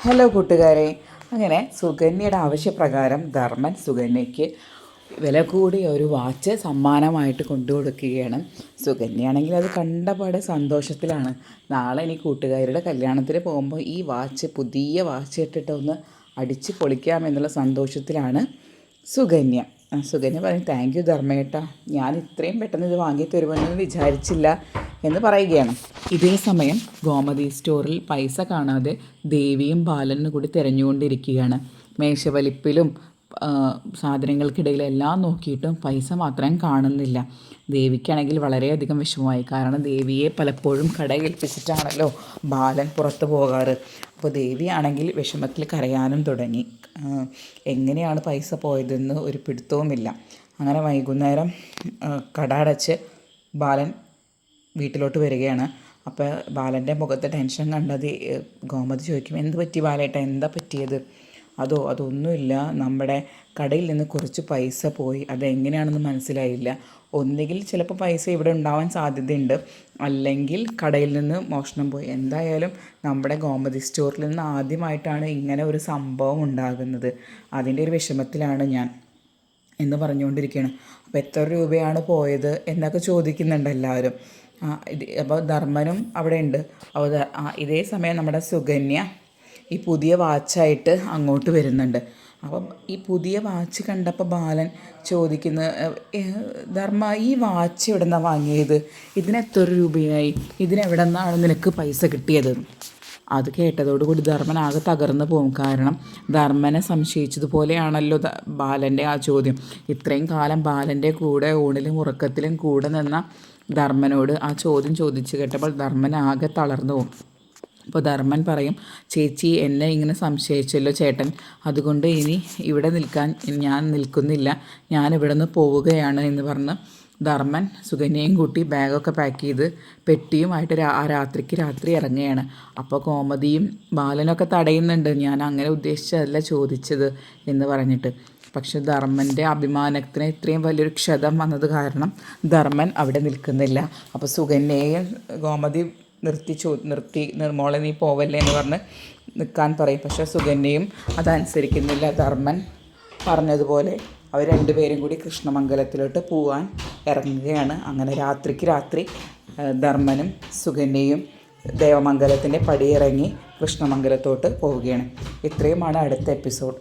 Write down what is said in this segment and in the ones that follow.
Hello കൂട്ടുകാരെ, അങ്ങനെ സുകന്യയുടെ ആവശ്യപ്രകാരം ധർമ്മൻ സുകന്യയ്ക്ക് വില കൂടിയ ഒരു വാച്ച് സമ്മാനമായിട്ട് കൊണ്ടുകൊടുക്കുകയാണ്. സുകന്യയാണെങ്കിൽ അത് കണ്ടപാടെ സന്തോഷത്തിലാണ്. നാളെ ഇനി കൂട്ടുകാരുടെ കല്യാണത്തിന് പോകുമ്പോൾ ഈ വാച്ച്, പുതിയ വാച്ച് ഇട്ടിട്ട് ഒന്ന് അടിച്ച് പൊളിക്കാമെന്നുള്ള സന്തോഷത്തിലാണ് സുകന്യ. സുകന്യ പറയും, താങ്ക് യു ധർമ്മേട്ട, ഞാൻ ഇത്രയും പെട്ടെന്ന് ഇത് വാങ്ങി തരുമെന്ന് വിചാരിച്ചില്ല എന്ന് പറയുകയാണ്. ഇതേ സമയം ഗോമതി സ്റ്റോറിൽ പൈസ കാണാതെ ദേവിയും ബാലനും കൂടി തിരഞ്ഞുകൊണ്ടിരിക്കുകയാണ്. മേശവലിപ്പിലും സാധനങ്ങൾക്കിടയിലെല്ലാം നോക്കിയിട്ടും പൈസ മാത്രം കാണുന്നില്ല. ദേവിക്കാണെങ്കിൽ വളരെയധികം വിഷമമായി. കാരണം ദേവിയെ പലപ്പോഴും കടയേൽപ്പിച്ചിട്ടാണല്ലോ ബാലൻ പുറത്തു പോകാറ്. അപ്പോൾ ദേവിയാണെങ്കിൽ വിഷമത്തിൽ കരയാനും തുടങ്ങി. എങ്ങനെയാണ് പൈസ പോയതെന്ന് ഒരു പിടുത്തവുമില്ല. അങ്ങനെ വൈകുന്നേരം കട അടച്ച് ബാലൻ വീട്ടിലോട്ട് വരികയാണ്. അപ്പോൾ ബാലൻ്റെ മുഖത്തെ ടെൻഷൻ കണ്ടത് ഗോമതി ചോദിക്കും, എന്ത് പറ്റി ബാലേട്ട, എന്താ പറ്റിയത്? അതൊന്നുമില്ല, നമ്മുടെ കടയിൽ നിന്ന് കുറച്ച് പൈസ പോയി, അതെങ്ങനെയാണെന്ന് മനസ്സിലായില്ല. ഒന്നുകിൽ ചിലപ്പോൾ പൈസ ഇവിടെ ഉണ്ടാവാൻ സാധ്യതയുണ്ട്, അല്ലെങ്കിൽ കടയിൽ നിന്ന് മോഷണം പോയി. എന്തായാലും നമ്മുടെ ഗോമതി സ്റ്റോറിൽ നിന്ന് ആദ്യമായിട്ടാണ് ഇങ്ങനെ ഒരു സംഭവം ഉണ്ടാകുന്നത്. അതിൻ്റെ ഒരു വിഷമത്തിലാണ് ഞാൻ എന്ന് പറഞ്ഞുകൊണ്ടിരിക്കുകയാണ്. അപ്പോൾ എത്ര രൂപയാണ് പോയത് എന്നൊക്കെ ചോദിക്കുന്നുണ്ട് എല്ലാവരും. അപ്പോൾ ധർമ്മനും അവിടെ ഉണ്ട്. അപ്പോൾ ഇതേ സമയം നമ്മുടെ സുകന്യ ഈ പുതിയ വാച്ചായിട്ട് അങ്ങോട്ട് വരുന്നുണ്ട്. അപ്പം ഈ പുതിയ വാച്ച് കണ്ടപ്പോൾ ബാലൻ ചോദിക്കുന്ന, ധർമ്മ, ഈ വാച്ച് എവിടെ നിന്നാണ് വാങ്ങിയത്? ഇതിന് എത്ര രൂപയായി? ഇതിനെവിടെ നിന്നാണ് നിനക്ക് പൈസ കിട്ടിയത്? അത് കേട്ടതോടുകൂടി ധർമ്മൻ ആകെ തകർന്നു പോകും. കാരണം ധർമ്മനെ സംശയിച്ചതുപോലെയാണല്ലോ ബാലൻ്റെ ആ ചോദ്യം. ഇത്രയും കാലം ബാലൻ്റെ കൂടെ ഊണിലും ഉറക്കത്തിലും കൂടെ നിന്ന ധർമ്മനോട് ആ ചോദ്യം ചോദിച്ചു കേട്ടപ്പോൾ ധർമ്മൻ ആകെ തളർന്നു പോകും. അപ്പോൾ ധർമ്മൻ പറയും, ചേച്ചി എന്നെ ഇങ്ങനെ സംശയിച്ചല്ലോ ചേട്ടൻ, അതുകൊണ്ട് ഇനി ഇവിടെ നിൽക്കാൻ ഞാൻ നിൽക്കുന്നില്ല, ഞാൻ ഇവിടെ നിന്ന് പോവുകയാണ് എന്ന് പറഞ്ഞ് ധർമ്മൻ സുകന്യയും കൂട്ടി ബാഗൊക്കെ പാക്ക് ചെയ്ത് പെട്ടിയുമായിട്ട് രാത്രി ഇറങ്ങുകയാണ്. അപ്പോൾ കോമതിയും ബാലനൊക്കെ തടയുന്നുണ്ട്, ഞാൻ അങ്ങനെ ഉദ്ദേശിച്ചതല്ല ചോദിച്ചത് എന്ന് പറഞ്ഞിട്ട്. പക്ഷെ ധർമ്മൻ്റെ അഭിമാനത്തിന് ഇത്രയും വലിയൊരു ക്ഷതം വന്നത് കാരണം ധർമ്മൻ അവിടെ നിൽക്കുന്നില്ല. അപ്പോൾ സുകന്യയും ഗോമതി നിർത്തി മോളെ നീ പോവല്ലേ എന്ന് പറഞ്ഞ് നിൽക്കാൻ പറയും. പക്ഷേ സുകന്യയും അതനുസരിക്കുന്നില്ല. ധർമ്മൻ പറഞ്ഞതുപോലെ അവർ രണ്ടുപേരും കൂടി കൃഷ്ണമംഗലത്തിലോട്ട് പോകാൻ ഇറങ്ങുകയാണ്. അങ്ങനെ രാത്രി ധർമ്മനും സുകന്യയും ദേവമംഗലത്തിൻ്റെ പടിയിറങ്ങി കൃഷ്ണമംഗലത്തോട്ട് പോവുകയാണ്. ഇത്രയുമാണ് അടുത്ത എപ്പിസോഡ്.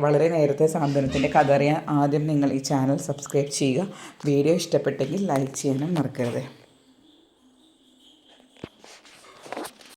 വളരെ നേരത്തെ സാന്ത്വനത്തിൻ്റെ കഥ അറിയാൻ ആദ്യം നിങ്ങൾ ഈ ചാനൽ സബ്സ്ക്രൈബ് ചെയ്യുക. വീഡിയോ ഇഷ്ടപ്പെട്ടെങ്കിൽ ലൈക്ക് ചെയ്യാനും മറക്കരുത്.